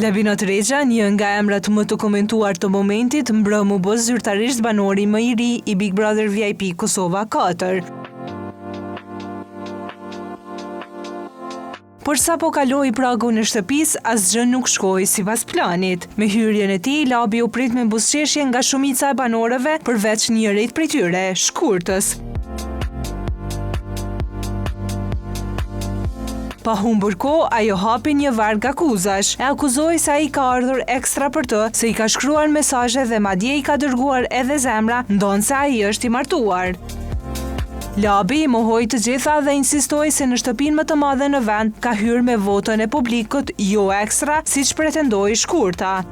Lavino Tregja, një nga emrat më të komentuar të momentit, mbrëm u bë zyrtarisht banori më i ri i Big Brother VIP Kosova 4. Por sa po kaloi pragun e shtëpisë, asgjë nuk shkoi sipas planit. Me hyrjen e tij, Labi u prit me buzëqeshje nga shumica e banorëve, përveç njërit prej tyre, Shkurtës. Pa humbur kohë, ajo hapi një varg akuzash. E akuzoi se ai ka ardhur ekstra për të, se i ka shkruar mesazhe dhe madje i ka dërguar edhe zemra, ndonse ai është i martuar. Labi i mohoi të gjitha dhe insistoi se në shtëpinë më të madhe në vend ka hyrë me votën e publikut, jo ekstra, siç pretendoi Shkurta.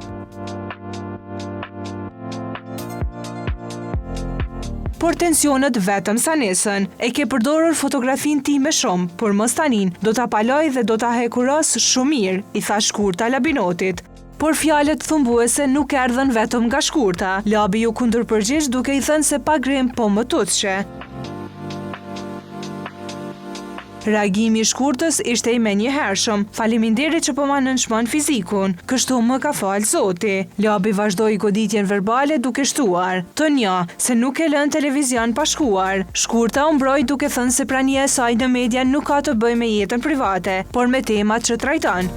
Por tensionet vetëm sa nesën. E ke përdorur fotografin time shumë, por mos tanin, do ta paloj dhe do ta hekuros shumë mirë, i tha Shkurta Labinotit. Por fjalët thumbuese nuk erdhën vetëm nga Shkurta. Labi u kundërpërgjigj duke i thënë se pa grim po më tutçe. Reagimi i Shkurtës ishte i menjëhershëm. Faleminderit që po ma nënçmon fizikun. Kështu më ka fal Zoti. Labi vazhdoi goditjen verbale duke shtuar: "Të nja, se nuk e lën televizion pa shkuar." Shkurta u mbroi duke thënë se prania e saj në media nuk ka të bëjë me jetën private, por me temat që trajton.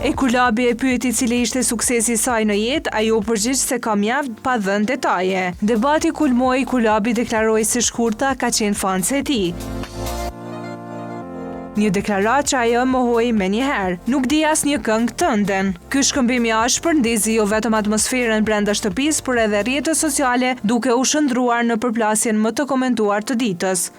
E kur Labi e pyeti cili ishte suksesi i saj në jetë, ai u përgjigj se ka mjaft pa dhënë detaje. Debati kulmoi kur Labi deklaroi se Shkurta ka qenë fanse e tij. Një deklaratë që ajo mohoi menjëherë. Nuk di asnjë këngë tënden. Ky shkëmbim i ashpër ndizi jo vetëm atmosferën brenda shtëpisë, por edhe rrjetet sociale, duke u shndruar në përplasjen më të komentuar të ditës.